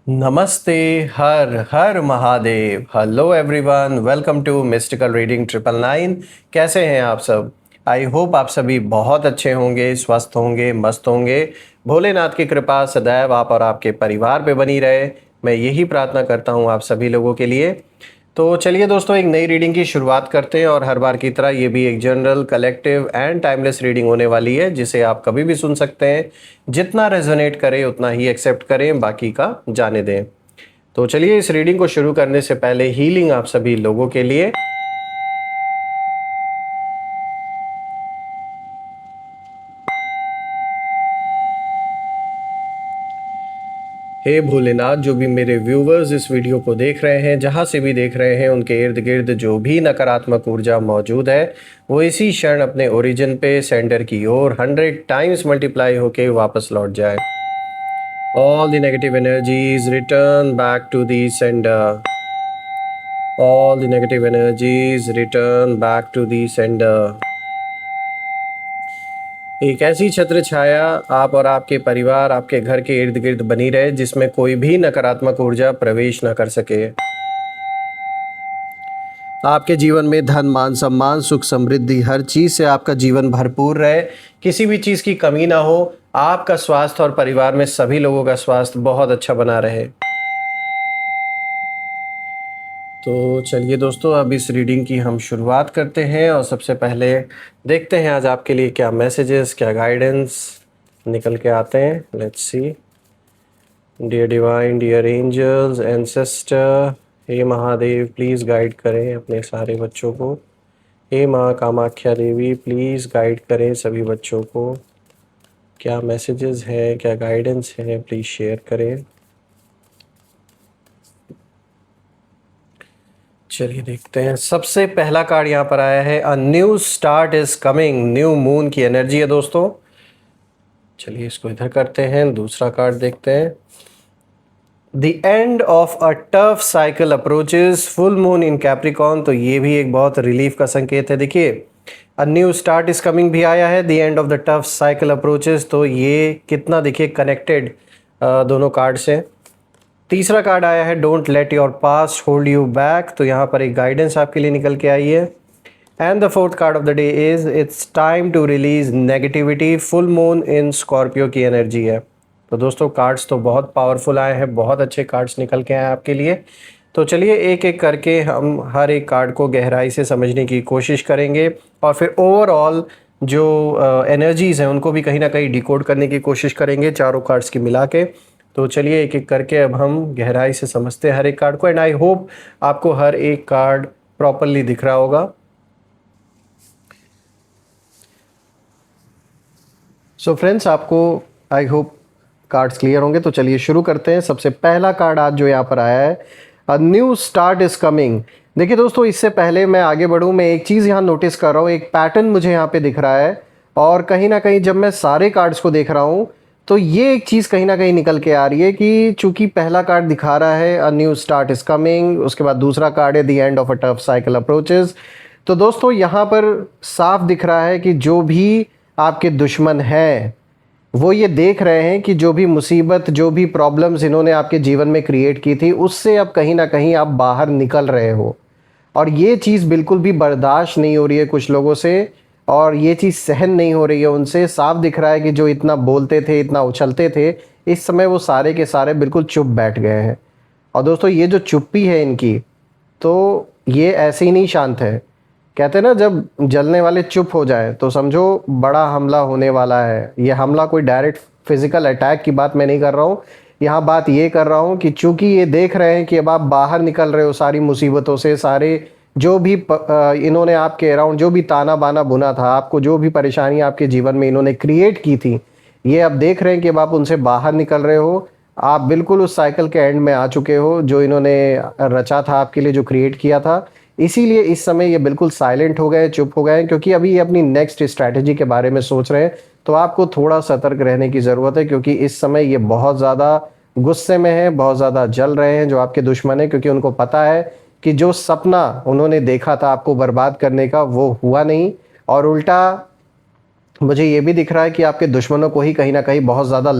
नमस्ते। हर हर Mahadev. Hello everyone, welcome to mystical reading 999। कैसे हैं आप सब? आई होप आप सभी बहुत अच्छे होंगे, स्वस्थ होंगे, मस्त होंगे। भोलेनाथ की कृपा सदैव आप और आपके परिवार पे बनी रहे, मैं यही प्रार्थना करता हूँ आप सभी लोगों के लिए। तो चलिए दोस्तों, एक नई रीडिंग की शुरुआत करते हैं और हर बार की तरह ये भी एक general, collective and timeless reading होने वाली है, जिसे आप कभी भी सुन सकते हैं। जितना रेजोनेट करे उतना ही एक्सेप्ट करें, बाकी का जाने दें। तो चलिए, इस रीडिंग को शुरू करने से पहले हीलिंग आप सभी लोगों के लिए। हे भोलेनाथ, जो भी मेरे व्यूवर्स इस वीडियो को देख रहे हैं, जहाँ से भी देख रहे हैं, उनके इर्द गिर्द जो भी नकारात्मक ऊर्जा मौजूद है, वो इसी क्षण अपने ओरिजिन पे सेंटर की ओर 100 टाइम्स मल्टीप्लाई होके वापस लौट जाए। All the negative energies return back to the sender. All the negative energies return back to the sender. एक ऐसी छत्र छाया आप और आपके परिवार, आपके घर के इर्द गिर्द बनी रहे, जिसमें कोई भी नकारात्मक ऊर्जा प्रवेश न कर सके। आपके जीवन में धन, मान, सम्मान, सुख, समृद्धि, हर चीज़ से आपका जीवन भरपूर रहे, किसी भी चीज़ की कमी ना हो। आपका स्वास्थ्य और परिवार में सभी लोगों का स्वास्थ्य बहुत अच्छा बना रहे। तो चलिए दोस्तों, अब इस रीडिंग की हम शुरुआत करते हैं और सबसे पहले देखते हैं आज आपके लिए क्या मैसेजेस, क्या गाइडेंस निकल के आते हैं। Let's see. Dear divine, dear angels, ancestor, हे महादेव, प्लीज़ गाइड करें अपने सारे बच्चों को। हे माँ कामाख्या देवी, प्लीज़ गाइड करें सभी बच्चों को। क्या मैसेजेस हैं, क्या गाइडेंस है, प्लीज़ शेयर करें। चलिए देखते हैं। सबसे पहला कार्ड यहाँ पर आया है, a new start is coming. New moon की एनर्जी है दोस्तों। चलिए इसको इधर करते हैं, दूसरा कार्ड देखते हैं। The end of a tough cycle approaches, full moon in Capricorn. तो ये भी एक बहुत रिलीफ का संकेत है। देखिए, a new start is coming भी आया है, the end of the tough cycle approaches. तो ये कितना देखिए कनेक्टेड दोनों कार्ड से। तीसरा कार्ड आया है, don't let your past hold you back. तो यहाँ पर एक गाइडेंस आपके लिए निकल के आई है। And the fourth card of the day is it's time to release negativity. Full moon in Scorpio की एनर्जी है। तो दोस्तों, कार्ड्स तो बहुत पावरफुल आए हैं, बहुत अच्छे कार्ड्स निकल के आए आपके लिए। तो चलिए एक एक करके हम हर एक कार्ड को गहराई से समझने की कोशिश करेंगे और फिर ओवरऑल जो एनर्जीज़ हैं उनको भी कहीं ना कहीं डिकोड करने की कोशिश करेंगे, चारों कार्ड्स की मिला के। तो चलिए एक एक करके अब हम गहराई से समझते हैं हर एक कार्ड को, एंड आई होप आपको हर एक कार्ड प्रॉपरली दिख रहा होगा। सो फ्रेंड्स, आपको आई होप कार्ड्स क्लियर होंगे। तो चलिए शुरू करते हैं। सबसे पहला कार्ड आज जो यहाँ पर आया है, a new start is coming. देखिए दोस्तों, इससे पहले मैं आगे बढ़ूँ, मैं एक चीज़ यहाँ नोटिस कर रहा हूँ, एक पैटर्न मुझे यहाँ पे दिख रहा है। और कहीं ना कहीं जब मैं सारे कार्ड्स को देख रहा हूँ तो ये एक चीज़ कहीं ना कहीं निकल के आ रही है कि चूंकि पहला कार्ड दिखा रहा है a new start is coming, उसके बाद दूसरा कार्ड है the end of a tough cycle approaches. तो दोस्तों यहाँ पर साफ दिख रहा है कि जो भी आपके दुश्मन हैं वो ये देख रहे हैं कि जो भी मुसीबत, जो भी प्रॉब्लम्स इन्होंने आपके जीवन में क्रिएट की थी, उससे अब कहीं ना कहीं आप बाहर निकल रहे हो। और ये चीज़ बिल्कुल भी बर्दाश्त नहीं हो रही है कुछ लोगों से, और ये चीज़ सहन नहीं हो रही है उनसे। साफ दिख रहा है कि जो इतना बोलते थे, इतना उछलते थे, इस समय वो सारे के सारे बिल्कुल चुप बैठ गए हैं। और दोस्तों, ये जो चुप्पी है इनकी, तो ये ऐसे ही नहीं शांत है। कहते हैं ना, जब जलने वाले चुप हो जाए तो समझो बड़ा हमला होने वाला है। ये हमला कोई डायरेक्ट फिजिकल अटैक की बात मैं नहीं कर रहा हूँ, यहाँ बात ये कर रहा हूँ कि चूंकि ये देख रहे हैं कि अब आप बाहर निकल रहे हो सारी मुसीबतों से, सारे जो भी इन्होंने आपके अराउंड जो भी ताना बाना बुना था, आपको जो भी परेशानी आपके जीवन में इन्होंने क्रिएट की थी, ये अब देख रहे हैं कि अब आप उनसे बाहर निकल रहे हो। आप बिल्कुल उस साइकिल के एंड में आ चुके हो जो इन्होंने रचा था आपके लिए, जो क्रिएट किया था। इसीलिए इस समय ये बिल्कुल साइलेंट हो गए, चुप हो गए, क्योंकि अभी ये अपनी नेक्स्ट स्ट्रैटेजी के बारे में सोच रहे हैं। तो आपको थोड़ा सतर्क रहने की ज़रूरत है, क्योंकि इस समय ये बहुत ज़्यादा गुस्से में है, बहुत ज़्यादा जल रहे हैं जो आपके दुश्मन है, क्योंकि उनको पता है कि जो सपना उन्होंने देखा था आपको बर्बाद करने का, वो हुआ नहीं। और उल्टा मुझे ये भी दिख रहा है कि आपके दुश्मनों को ही कहीं ना कहीं बहुत ज़्यादा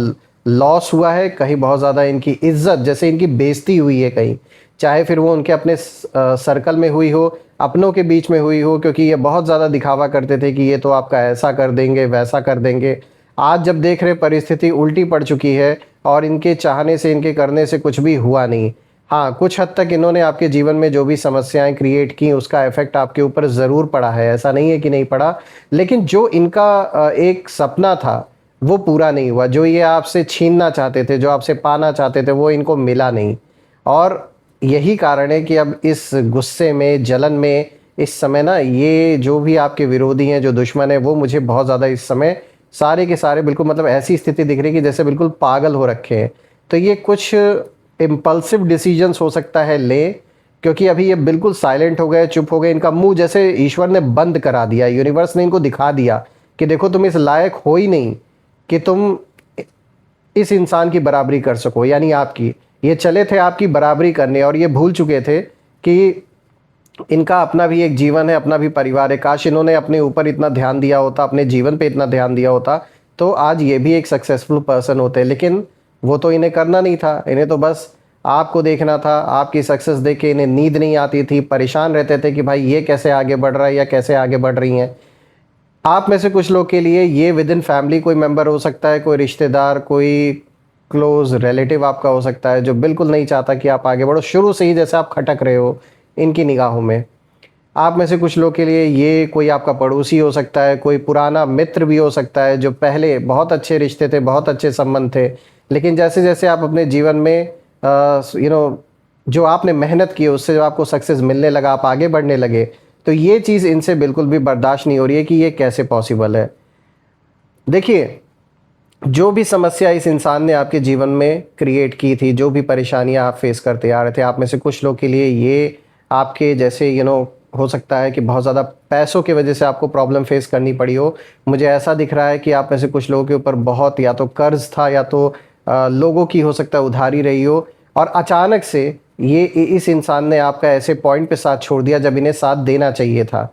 लॉस हुआ है, कहीं बहुत ज़्यादा इनकी इज्जत, जैसे इनकी बेइज्जती हुई है कहीं, चाहे फिर वो उनके अपने सर्कल में हुई हो, अपनों के बीच में हुई हो, क्योंकि ये बहुत ज़्यादा दिखावा करते थे कि ये तो आपका ऐसा कर देंगे, वैसा कर देंगे। आज जब देख रहे परिस्थिति उल्टी पड़ चुकी है और इनके चाहने से, इनके करने से कुछ भी हुआ नहीं। हाँ, कुछ हद तक इन्होंने आपके जीवन में जो भी समस्याएं क्रिएट की उसका इफेक्ट आपके ऊपर ज़रूर पड़ा है, ऐसा नहीं है कि नहीं पड़ा। लेकिन जो इनका एक सपना था वो पूरा नहीं हुआ, जो ये आपसे छीनना चाहते थे, जो आपसे पाना चाहते थे, वो इनको मिला नहीं। और यही कारण है कि अब इस गुस्से में, जलन में इस समय ना, ये जो भी आपके विरोधी हैं, जो दुश्मन है, वो मुझे बहुत ज़्यादा इस समय सारे के सारे बिल्कुल मतलब ऐसी स्थिति दिख रही है कि जैसे बिल्कुल पागल हो रखे हैं। तो ये कुछ इम्पल्सिव डिसीजंस हो सकता है ले, क्योंकि अभी ये बिल्कुल साइलेंट हो गए, चुप हो गए, इनका मुंह जैसे ईश्वर ने बंद करा दिया, यूनिवर्स ने इनको दिखा दिया कि देखो तुम इस लायक हो ही नहीं कि तुम इस इंसान की बराबरी कर सको, यानी आपकी। ये चले थे आपकी बराबरी करने और ये भूल चुके थे कि इनका अपना भी एक जीवन है, अपना भी परिवार है। काश इन्होंने अपने ऊपर इतना ध्यान दिया होता, अपने जीवन पे इतना ध्यान दिया होता, तो आज ये भी एक सक्सेसफुल पर्सन होते। लेकिन वो तो इन्हें करना नहीं था, इन्हें तो बस आपको देखना था। आपकी सक्सेस देख के इन्हें नींद नहीं आती थी, परेशान रहते थे कि भाई ये कैसे आगे बढ़ रहा है या कैसे आगे बढ़ रही हैं। आप में से कुछ लोग के लिए ये विद इन फैमिली कोई मेंबर हो सकता है, कोई रिश्तेदार, कोई क्लोज रिलेटिव आपका हो सकता है, जो बिल्कुल नहीं चाहता कि आप आगे बढ़ो, शुरू से ही जैसे आप खटक रहे हो इनकी निगाहों में। आप में से कुछ लोग के लिए ये कोई आपका पड़ोसी हो सकता है, कोई पुराना मित्र भी हो सकता है, जो पहले बहुत अच्छे रिश्ते थे, बहुत अच्छे संबंध थे, लेकिन जैसे जैसे आप अपने जीवन में जो आपने मेहनत की उससे जो आपको सक्सेस मिलने लगा, आप आगे बढ़ने लगे, तो ये चीज़ इनसे बिल्कुल भी बर्दाश्त नहीं हो रही है कि ये कैसे पॉसिबल है। देखिए, जो भी समस्या इस इंसान ने आपके जीवन में क्रिएट की थी, जो भी परेशानियां आप फेस करते आ रहे थे, आप में से कुछ लोग के लिए ये आपके जैसे हो सकता है कि बहुत ज़्यादा पैसों की वजह से आपको प्रॉब्लम फेस करनी पड़ी हो। मुझे ऐसा दिख रहा है कि आप में से कुछ लोगों के ऊपर बहुत या तो कर्ज था, या तो लोगों की हो सकता है उधारी रही हो, और अचानक से ये इस इंसान ने आपका ऐसे पॉइंट पे साथ छोड़ दिया जब इन्हें साथ देना चाहिए था।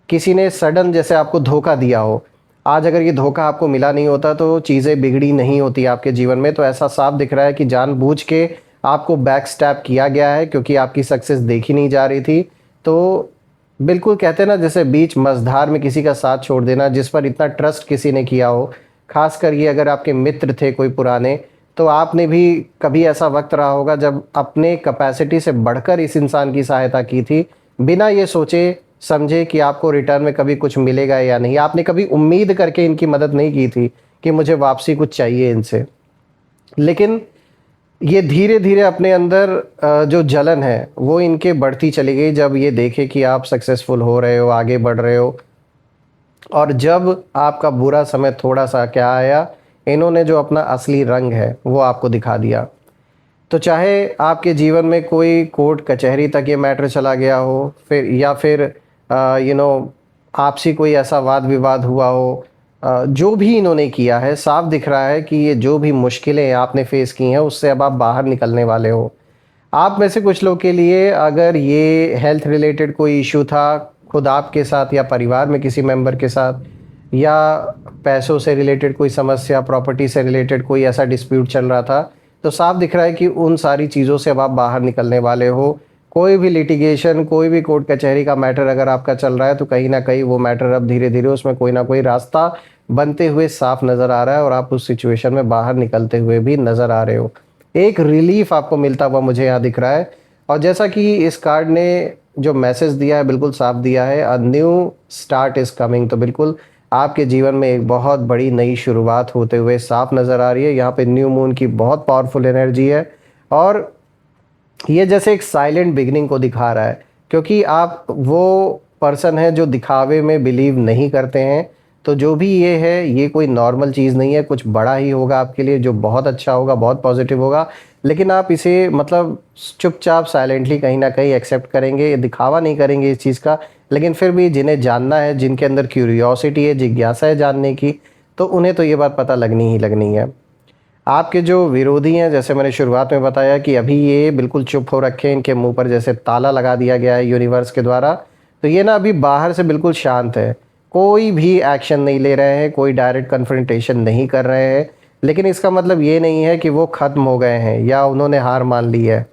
किसी ने सडन जैसे आपको धोखा दिया हो। आज अगर ये धोखा आपको मिला नहीं होता तो चीज़ें बिगड़ी नहीं होती आपके जीवन में। तो ऐसा साफ दिख रहा है कि जानबूझ के आपको बैक स्टैप किया गया है, क्योंकि आपकी सक्सेस देखी नहीं जा रही थी। तो बिल्कुल कहते हैं ना, जैसे बीच मझधार में किसी का साथ छोड़ देना, जिस पर इतना ट्रस्ट किसी ने किया हो, खासकर ये अगर आपके मित्र थे कोई पुराने, तो आपने भी कभी ऐसा वक्त रहा होगा जब अपने कैपेसिटी से बढ़कर इस इंसान की सहायता की थी, बिना ये सोचे समझे कि आपको रिटर्न में कभी कुछ मिलेगा या नहीं। आपने कभी उम्मीद करके इनकी मदद नहीं की थी कि मुझे वापसी कुछ चाहिए इनसे। लेकिन ये धीरे धीरे अपने अंदर जो जलन है वो इनके बढ़ती चली गई, जब ये देखे कि आप सक्सेसफुल हो रहे हो, आगे बढ़ रहे हो। और जब आपका बुरा समय थोड़ा सा क्या आया, इन्होंने जो अपना असली रंग है वो आपको दिखा दिया। तो चाहे आपके जीवन में कोई कोर्ट कचहरी तक ये मैटर चला गया हो, फिर या फिर आपसी कोई ऐसा वाद विवाद हुआ हो, जो भी इन्होंने किया है, साफ दिख रहा है कि ये जो भी मुश्किलें आपने फेस की हैं उससे अब आप बाहर निकलने वाले हो। आप में से कुछ लोग के लिए अगर ये हेल्थ रिलेटेड कोई इशू था, खुद आपके साथ या परिवार में किसी मेंबर के साथ, या पैसों से रिलेटेड कोई समस्या, प्रॉपर्टी से रिलेटेड कोई ऐसा डिस्प्यूट चल रहा था, तो साफ दिख रहा है कि उन सारी चीज़ों से अब आप बाहर निकलने वाले हो। कोई भी लिटिगेशन, कोई भी कोर्ट कचहरी का मैटर अगर आपका चल रहा है, तो कहीं ना कहीं वो मैटर अब धीरे धीरे उसमें कोई ना कोई रास्ता बनते हुए साफ नज़र आ रहा है, और आप उस सिचुएशन में बाहर निकलते हुए भी नज़र आ रहे हो। एक रिलीफ आपको मिलता हुआ मुझे यहाँ दिख रहा है। और जैसा कि इस कार्ड ने जो मैसेज दिया है बिल्कुल साफ दिया है, a new start is coming. तो बिल्कुल आपके जीवन में एक बहुत बड़ी नई शुरुआत होते हुए साफ नज़र आ रही है। यहाँ पे न्यू मून की बहुत पावरफुल एनर्जी है, और ये जैसे एक साइलेंट बिगनिंग को दिखा रहा है, क्योंकि आप वो पर्सन है जो दिखावे में बिलीव नहीं करते हैं। तो जो भी ये है, ये कोई नॉर्मल चीज़ नहीं है, कुछ बड़ा ही होगा आपके लिए, जो बहुत अच्छा होगा, बहुत पॉजिटिव होगा। लेकिन आप इसे मतलब चुपचाप साइलेंटली कहीं ना कहीं एक्सेप्ट करेंगे, दिखावा नहीं करेंगे इस चीज़ का। लेकिन फिर भी जिन्हें जानना है, जिनके अंदर क्यूरियोसिटी है, जिज्ञासा है जानने की, तो उन्हें तो ये बात पता लगनी ही लगनी है। आपके जो विरोधी हैं, जैसे मैंने शुरुआत में बताया कि अभी ये बिल्कुल चुप हो रखे हैं, इनके मुंह पर जैसे ताला लगा दिया गया है यूनिवर्स के द्वारा। तो ये ना अभी बाहर से बिल्कुल शांत है, कोई भी एक्शन नहीं ले रहे हैं, कोई डायरेक्ट कन्फ्रंटेशन नहीं कर रहे हैं। लेकिन इसका मतलब ये नहीं है कि वो ख़त्म हो गए हैं या उन्होंने हार मान ली है।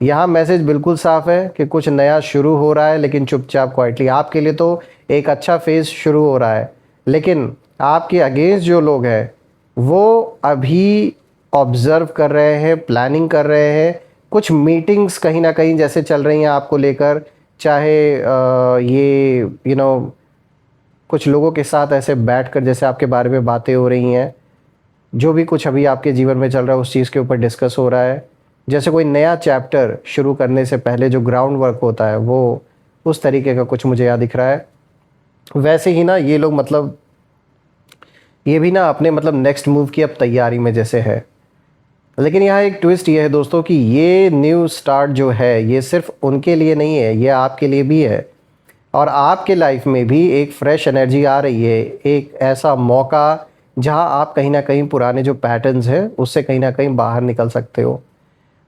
यहाँ मैसेज बिल्कुल साफ है कि कुछ नया शुरू हो रहा है, लेकिन चुपचाप क्वाइटली। आपके लिए तो एक अच्छा फेज़ शुरू हो रहा है, लेकिन आपके अगेंस्ट जो लोग हैं वो अभी ऑब्ज़र्व कर रहे हैं, प्लानिंग कर रहे हैं। कुछ मीटिंग्स कहीं ना कहीं जैसे चल रही हैं आपको लेकर, चाहे ये कुछ लोगों के साथ ऐसे बैठकर जैसे आपके बारे में बातें हो रही हैं, जो भी कुछ अभी आपके जीवन में चल रहा है उस चीज़ के ऊपर डिस्कस हो रहा है। जैसे कोई नया चैप्टर शुरू करने से पहले जो ग्राउंड वर्क होता है वो उस तरीके का कुछ मुझे यहाँ दिख रहा है। वैसे ही ना ये लोग मतलब ये भी ना अपने मतलब नेक्स्ट मूव की अब तैयारी में जैसे है। लेकिन यहाँ एक ट्विस्ट ये है दोस्तों कि ये न्यू स्टार्ट जो है ये सिर्फ उनके लिए नहीं है, ये आपके लिए भी है। और आपके लाइफ में भी एक फ्रेश एनर्जी आ रही है, एक ऐसा मौका जहाँ आप कहीं ना कहीं पुराने जो पैटर्न्स हैं उससे कहीं ना कहीं बाहर निकल सकते हो।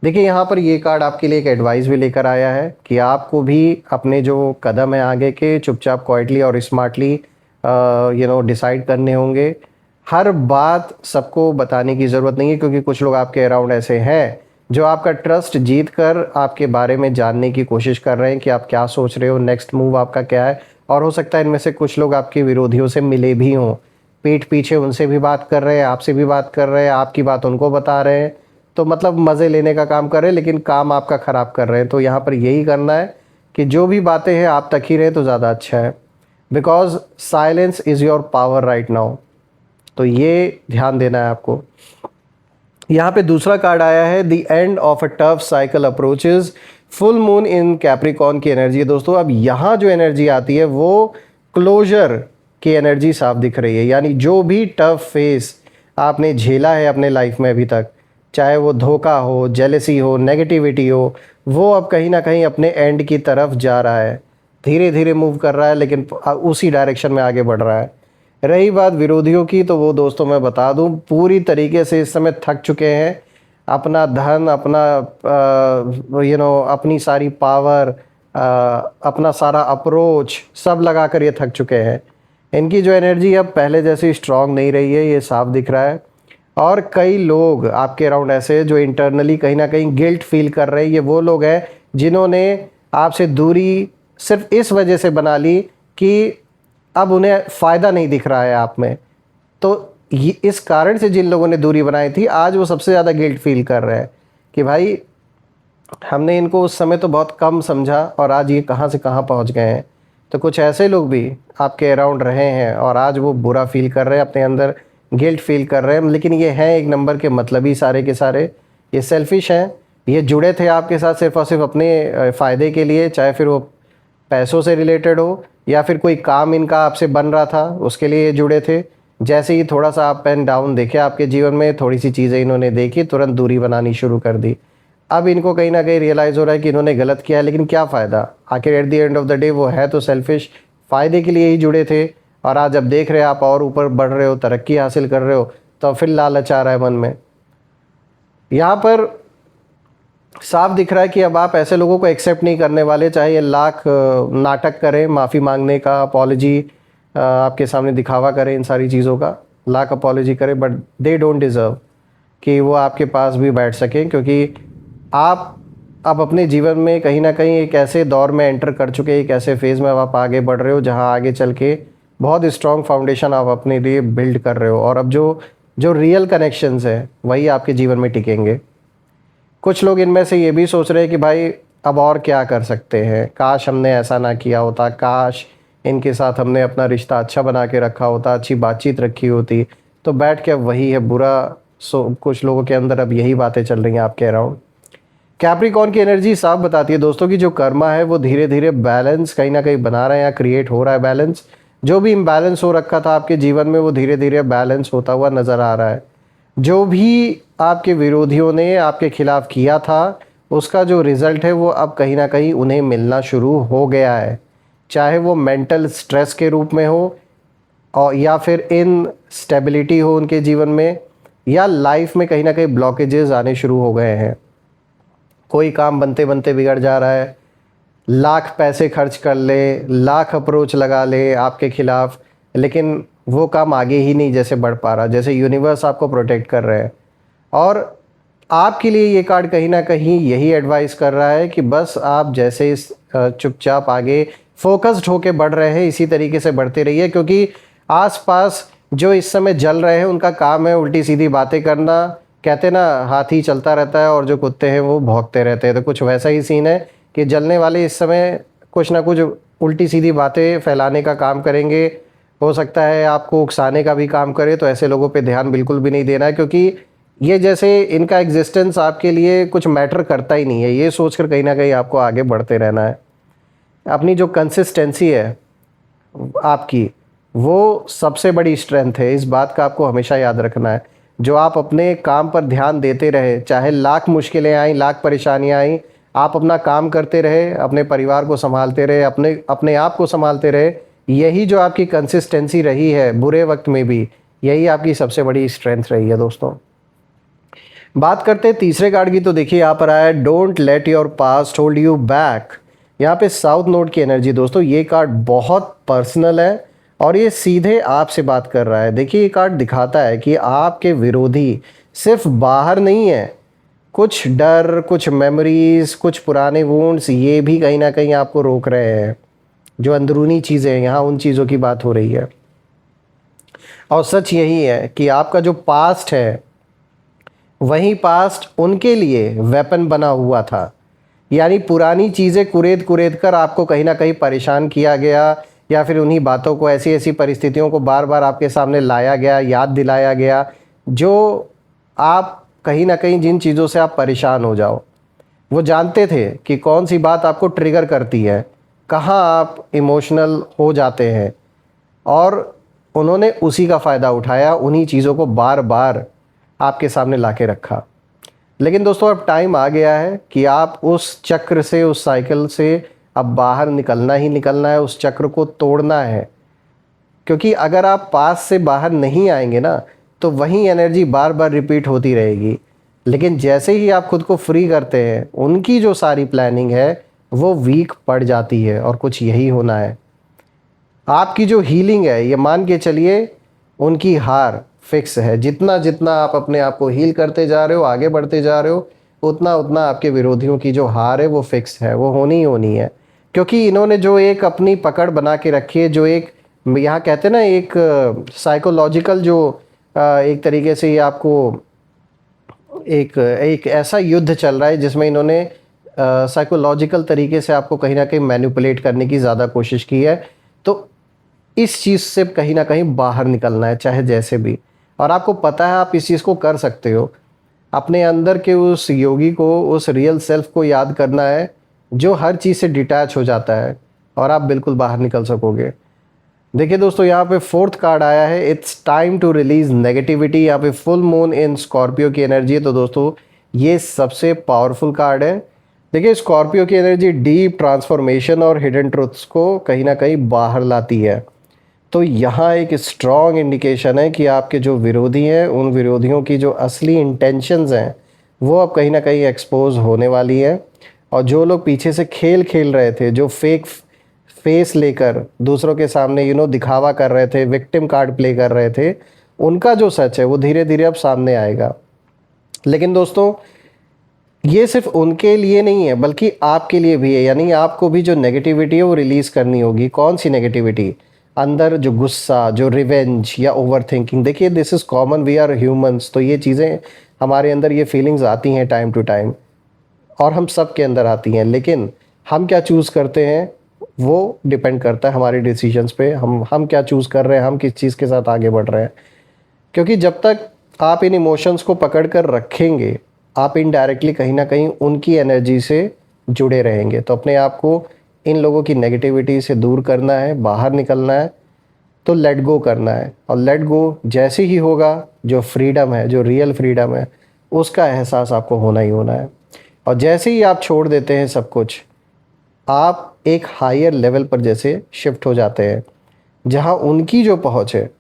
देखिए यहाँ पर ये कार्ड आपके लिए एक एडवाइस भी लेकर आया है कि आपको भी अपने जो कदम है आगे के चुपचाप क्वाइटली और स्मार्टली डिसाइड करने होंगे। हर बात सबको बताने की ज़रूरत नहीं है, क्योंकि कुछ लोग आपके अराउंड ऐसे हैं जो आपका ट्रस्ट जीत कर आपके बारे में जानने की कोशिश कर रहे हैं कि आप क्या सोच रहे हो, नेक्स्ट मूव आपका क्या है। और हो सकता है इनमें से कुछ लोग आपके विरोधियों से मिले भी हों, पीठ पीछे उनसे भी बात कर रहे हैं, आपसे भी बात कर रहे हैं, आपकी बात उनको बता रहे हैं। तो मतलब मज़े लेने का काम कर रहे हैं, लेकिन काम आपका ख़राब कर रहे हैं। तो यहाँ पर यही करना है कि जो भी बातें हैं आप तक ही रहे तो ज़्यादा अच्छा है, because silence is your power right now. तो ये ध्यान देना है आपको। यहाँ पे दूसरा कार्ड आया है, the end of a tough cycle approaches, full moon in Capricorn की एनर्जी है दोस्तों। अब यहाँ जो एनर्जी आती है वो क्लोजर की एनर्जी साफ दिख रही है। यानी जो भी टफ फेस आपने झेला है अपने लाइफ में अभी तक, चाहे वो धोखा हो, जेलसी हो, नेगेटिविटी हो, वो अब कहीं ना कहीं अपने एंड की तरफ जा रहा है, धीरे धीरे मूव कर रहा है, लेकिन उसी डायरेक्शन में आगे बढ़ रहा है। रही बात विरोधियों की, तो वो दोस्तों मैं बता दूं पूरी तरीके से इस समय थक चुके हैं। अपना धन, अपना अपनी सारी पावर, अपना सारा अप्रोच सब लगा कर ये थक चुके हैं। इनकी जो एनर्जी अब पहले जैसी स्ट्रांग नहीं रही है, ये साफ दिख रहा है। और कई लोग आपके अराउंड ऐसे जो इंटरनली कहीं ना कहीं गिल्ट फील कर रहे हैं। ये वो लोग हैं जिन्होंने आपसे दूरी सिर्फ इस वजह से बना ली कि अब उन्हें फ़ायदा नहीं दिख रहा है आप में। तो ये इस कारण से जिन लोगों ने दूरी बनाई थी, आज वो सबसे ज़्यादा गिल्ट फील कर रहे हैं कि भाई हमने इनको उस समय तो बहुत कम समझा और आज ये कहाँ से कहाँ पहुँच गए हैं। तो कुछ ऐसे लोग भी आपके अराउंड रहे हैं और आज वो बुरा फील कर रहे हैं, अपने अंदर गिल्ट फील कर रहे हैं। लेकिन ये हैं एक नंबर के मतलबी सारे के सारे, ये सेल्फिश हैं। ये जुड़े थे आपके साथ सिर्फ और सिर्फ अपने फ़ायदे के लिए, चाहे फिर वो पैसों से रिलेटेड हो या फिर कोई काम इनका आपसे बन रहा था उसके लिए ये जुड़े थे। जैसे ही थोड़ा सा अप एंड डाउन देखे आपके जीवन में, थोड़ी सी चीज़ें इन्होंने देखी, तुरंत दूरी बनानी शुरू कर दी। अब इनको कहीं ना कहीं रियलाइज़ हो रहा है कि इन्होंने गलत किया है, लेकिन क्या फ़ायदा, आखिर at the end of the day वो है तो सेल्फिश, फ़ायदे के लिए ही जुड़े थे। और आज जब देख रहे हैं आप और ऊपर बढ़ रहे हो, तरक्की हासिल कर रहे हो, तो फिर लालच आ रहा है मन में। यहाँ पर साफ दिख रहा है कि अब आप ऐसे लोगों को एक्सेप्ट नहीं करने वाले, चाहे ये लाख नाटक करें, माफ़ी मांगने का, अपॉलॉजी आपके सामने दिखावा करें, इन सारी चीज़ों का लाख अपॉलॉजी करें, बट दे डोंट डिज़र्व कि वो आपके पास भी बैठ सकें। क्योंकि आप अब अपने जीवन में कहीं ना कहीं एक ऐसे दौर में एंटर कर चुके हैं, एक ऐसे फेज़ में अब आप आगे बढ़ रहे हो जहाँ आगे चल के बहुत स्ट्रॉन्ग फाउंडेशन आप अपने लिए बिल्ड कर रहे हो। और अब जो जो रियल कनेक्शंस हैं वही आपके जीवन में टिकेंगे। कुछ लोग इनमें से ये भी सोच रहे हैं कि भाई अब और क्या कर सकते हैं, काश हमने ऐसा ना किया होता, काश इनके साथ हमने अपना रिश्ता अच्छा बना के रखा होता, अच्छी बातचीत रखी होती। तो बैठ के अब वही है बुरा। कुछ लोगों के अंदर अब यही बातें चल रही हैं आपके अराउंड। कैप्रिकॉर्न की एनर्जी साफ बताती है दोस्तों कि जो कर्मा है वो धीरे धीरे बैलेंस कहीं ना कहीं बना रहे हैं या क्रिएट हो रहा है बैलेंस। जो भी इम्बैलेंस हो रखा था आपके जीवन में वो धीरे धीरे बैलेंस होता हुआ नज़र आ रहा है। जो भी आपके विरोधियों ने आपके खिलाफ किया था उसका जो रिज़ल्ट है वो अब कहीं ना कहीं उन्हें मिलना शुरू हो गया है, चाहे वो मेंटल स्ट्रेस के रूप में हो और या फिर इन स्टेबिलिटी हो उनके जीवन में, या लाइफ में कहीं ना कहीं ब्लॉकेजेस आने शुरू हो गए हैं। कोई काम बनते बनते बिगड़ जा रहा है, लाख पैसे खर्च कर ले, लाख अप्रोच लगा ले आपके खिलाफ, लेकिन वो काम आगे ही नहीं जैसे बढ़ पा रहा, जैसे यूनिवर्स आपको प्रोटेक्ट कर रहे हैं। और आपके लिए ये कार्ड कहीं ना कहीं यही एडवाइस कर रहा है कि बस आप जैसे इस चुपचाप आगे फोकस्ड होके बढ़ रहे हैं इसी तरीके से बढ़ते रहिए, क्योंकि आसपास जो इस समय जल रहे हैं उनका काम है उल्टी सीधी बातें करना। कहते ना, हाथी चलता रहता है और जो कुत्ते हैं वो भौंकते रहते हैं, तो कुछ वैसा ही सीन है कि जलने वाले इस समय कुछ ना कुछ उल्टी सीधी बातें फैलाने का काम करेंगे। हो सकता है आपको उकसाने का भी काम करे, तो ऐसे लोगों पे ध्यान बिल्कुल भी नहीं देना है, क्योंकि ये जैसे इनका एग्जिस्टेंस आपके लिए कुछ मैटर करता ही नहीं है। ये सोचकर कहीं ना कहीं आपको आगे बढ़ते रहना है। अपनी जो कंसिस्टेंसी है आपकी, वो सबसे बड़ी स्ट्रेंथ है। इस बात का आपको हमेशा याद रखना है। जो आप अपने काम पर ध्यान देते रहे, चाहे लाख मुश्किलें आईं, लाख परेशानियां आईं, आप अपना काम करते रहे, अपने परिवार को संभालते रहे, अपने अपने आप को संभालते रहे, यही जो आपकी कंसिस्टेंसी रही है बुरे वक्त में भी, यही आपकी सबसे बड़ी स्ट्रेंथ रही है दोस्तों। बात करते हैं तीसरे कार्ड की, तो देखिए यहाँ पर आया है don't let your past hold you back. यहाँ पे साउथ नोड की एनर्जी दोस्तों, ये कार्ड बहुत पर्सनल है और ये सीधे आपसे बात कर रहा है। देखिए ये कार्ड दिखाता है कि आपके विरोधी सिर्फ बाहर नहीं है, कुछ डर, कुछ मेमोरीज, कुछ पुराने वुंड्स, ये भी कहीं ना कहीं आपको रोक रहे हैं। जो अंदरूनी चीज़ें हैं यहाँ, उन चीज़ों की बात हो रही है। और सच यही है कि आपका जो पास्ट है, वही पास्ट उनके लिए वेपन बना हुआ था। यानी पुरानी चीज़ें कुरेद कुरेद कर आपको कहीं ना कहीं परेशान किया गया, या फिर उन्हीं बातों को, ऐसी ऐसी परिस्थितियों को बार बार आपके सामने लाया गया, याद दिलाया गया, जो आप कहीं ना कहीं जिन चीज़ों से आप परेशान हो जाओ। वो जानते थे कि कौन सी बात आपको ट्रिगर करती है, कहाँ आप इमोशनल हो जाते हैं, और उन्होंने उसी का फ़ायदा उठाया, उन्हीं चीज़ों को बार बार आपके सामने ला के रखा। लेकिन दोस्तों अब टाइम आ गया है कि आप उस चक्र से, उस साइकिल से अब बाहर निकलना ही निकलना है, उस चक्र को तोड़ना है। क्योंकि अगर आप पास से बाहर नहीं आएंगे ना, तो वही एनर्जी बार बार रिपीट होती रहेगी। लेकिन जैसे ही आप खुद को फ्री करते हैं, उनकी जो सारी प्लानिंग है वो वीक पड़ जाती है, और कुछ यही होना है। आपकी जो हीलिंग है, ये मान के चलिए उनकी हार फिक्स है। जितना जितना आप अपने आप को हील करते जा रहे हो, आगे बढ़ते जा रहे हो, उतना उतना आपके विरोधियों की जो हार है वो फिक्स है, वो होनी ही होनी है। क्योंकि इन्होंने जो एक अपनी पकड़ बना के रखी है, जो एक यहाँ कहते हैं ना, एक साइकोलॉजिकल जो एक तरीके से ये आपको एक एक ऐसा युद्ध चल रहा है जिसमें इन्होंने साइकोलॉजिकल तरीके से आपको कहीं ना कहीं मैनिपुलेट करने की ज़्यादा कोशिश की है। तो इस चीज़ से कहीं ना कहीं बाहर निकलना है, चाहे जैसे भी। और आपको पता है आप इस चीज़ को कर सकते हो। अपने अंदर के उस योगी को, उस रियल सेल्फ को याद करना है, जो हर चीज़ से डिटैच हो जाता है, और आप बिल्कुल बाहर निकल सकोगे। देखिए दोस्तों, यहाँ पे फोर्थ कार्ड आया है, it's time to release negativity. यहाँ पे फुल मून इन स्कॉर्पियो की एनर्जी है। तो दोस्तों ये सबसे पावरफुल कार्ड है। देखिए स्कॉर्पियो की एनर्जी डीप ट्रांसफॉर्मेशन और हिडन ट्रुथ्स को कहीं ना कहीं बाहर लाती है। तो यहाँ एक स्ट्रॉन्ग इंडिकेशन है कि आपके जो विरोधी हैं, उन विरोधियों की जो असली इंटेंशंस हैं वो अब कहीं ना कहीं एक्सपोज होने वाली है। और जो लोग पीछे से खेल खेल रहे थे, जो फेक फेस लेकर दूसरों के सामने दिखावा कर रहे थे, विक्टिम कार्ड प्ले कर रहे थे, उनका जो सच है वो धीरे धीरे अब सामने आएगा। लेकिन दोस्तों ये सिर्फ उनके लिए नहीं है, बल्कि आपके लिए भी है। यानी आपको भी जो नेगेटिविटी है वो रिलीज़ करनी होगी। कौन सी नेगेटिविटी? अंदर जो गुस्सा, जो रिवेंज या ओवर थिंकिंग। देखिए this is common, we are humans, तो ये चीज़ें हमारे अंदर, ये फीलिंग्स आती हैं टाइम टू टाइम, और हम सब के अंदर आती हैं। लेकिन हम क्या चूज़ करते हैं वो डिपेंड करता है हमारे डिसीजंस पे। हम क्या चूज़ कर रहे हैं, हम किस चीज़ के साथ आगे बढ़ रहे हैं। क्योंकि जब तक आप इन इमोशंस को पकड़ कर रखेंगे, आप इनडायरेक्टली कहीं ना कहीं उनकी एनर्जी से जुड़े रहेंगे। तो अपने आप को इन लोगों की नेगेटिविटी से दूर करना है, बाहर निकलना है, तो लेट गो करना है। और लेट गो जैसे ही होगा, जो फ्रीडम है, जो रियल फ्रीडम है, उसका एहसास आपको होना ही होना है। और जैसे ही आप छोड़ देते हैं सब कुछ, आप एक हायर लेवल पर जैसे शिफ्ट हो जाते हैं, जहाँ उनकी जो पहुँच है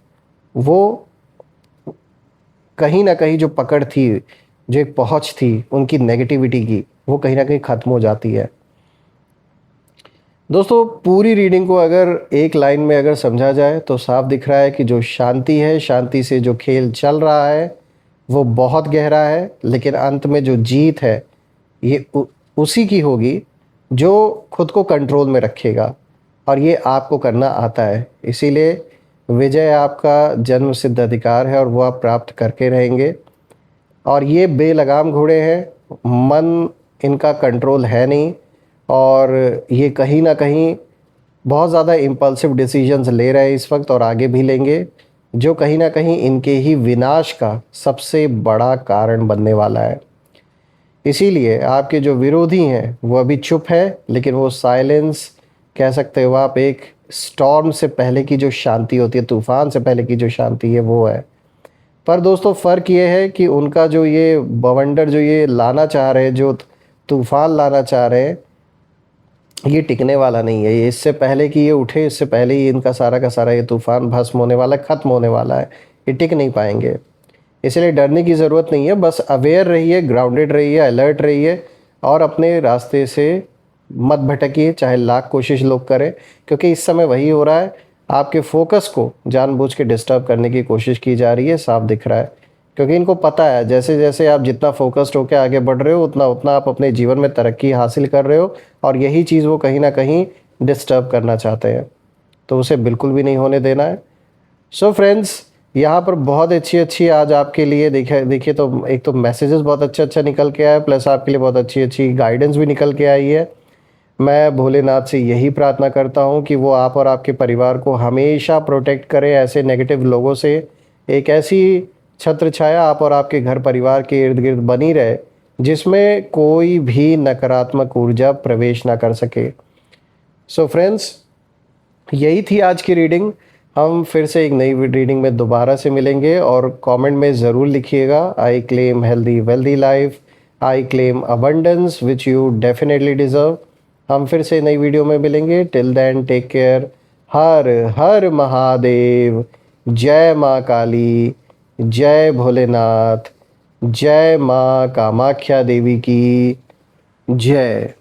वो कहीं ना कहीं, जो पकड़ थी, जो एक पहुँच थी उनकी नेगेटिविटी की, वो कहीं ना कहीं ख़त्म हो जाती है। दोस्तों पूरी रीडिंग को अगर एक लाइन में अगर समझा जाए तो साफ दिख रहा है कि जो शांति है, शांति से जो खेल चल रहा है वो बहुत गहरा है, लेकिन अंत में जो जीत है ये उसी की होगी जो खुद को कंट्रोल में रखेगा, और ये आपको करना आता है। इसीलिए विजय आपका जन्म सिद्ध अधिकार है और वो आप प्राप्त करके रहेंगे। और ये बेलगाम घोड़े हैं, मन इनका कंट्रोल है नहीं, और ये कहीं ना कहीं बहुत ज़्यादा इम्पल्सिव डिसीजंस ले रहे हैं इस वक्त और आगे भी लेंगे, जो कहीं ना कहीं इनके ही विनाश का सबसे बड़ा कारण बनने वाला है। इसीलिए आपके जो विरोधी हैं वो अभी चुप है, लेकिन वो साइलेंस कह सकते हो आप, एक स्टॉर्म से पहले की जो शांति होती है, तूफान से पहले की जो शांति है वो है। पर दोस्तों फ़र्क ये है कि उनका जो ये बवंडर जो ये लाना चाह रहे हैं, जो तूफ़ान लाना चाह रहे हैं, ये टिकने वाला नहीं है। ये इससे पहले कि ये उठे, इससे पहले ही इनका सारा का सारा ये तूफ़ान भस्म होने वाला है, ख़त्म होने वाला है। ये टिक नहीं पाएंगे। इसलिए डरने की ज़रूरत नहीं है, बस अवेयर रहिए, ग्राउंडेड रहिए, अलर्ट रहिए और अपने रास्ते से मत भटकिए, चाहे लाख कोशिश लोग करें, क्योंकि इस समय वही हो रहा है। आपके फोकस को जानबूझ के डिस्टर्ब करने की कोशिश की जा रही है, साफ दिख रहा है। क्योंकि इनको पता है जैसे जैसे आप जितना फोकस्ड होकर आगे बढ़ रहे हो, उतना उतना आप अपने जीवन में तरक्की हासिल कर रहे हो, और यही चीज़ वो कहीं ना कहीं डिस्टर्ब करना चाहते हैं, तो उसे बिल्कुल भी नहीं होने देना है। सो फ्रेंड्स, यहाँ पर बहुत अच्छी अच्छी आज आपके लिए देखिए तो एक तो मैसेजेस बहुत अच्छा निकल के आया है, प्लस आपके लिए बहुत अच्छी अच्छी गाइडेंस भी निकल के आई है। मैं भोलेनाथ से यही प्रार्थना करता हूँ कि वो आप और आपके परिवार को हमेशा प्रोटेक्ट करें ऐसे नेगेटिव लोगों से। एक ऐसी छत्र छाया आप और आपके घर परिवार के इर्द गिर्द बनी रहे जिसमें कोई भी नकारात्मक ऊर्जा प्रवेश ना कर सके। सो फ्रेंड्स, यही थी आज की रीडिंग। हम फिर से एक नई रीडिंग में दोबारा से मिलेंगे, और कमेंट में ज़रूर लिखिएगा, I claim healthy wealthy life, I claim abundance which you definitely deserve. हम फिर से नई वीडियो में मिलेंगे। Till then take care. हर हर महादेव। जय माँ काली, जय भोलेनाथ, जय माँ कामाख्या देवी की जय।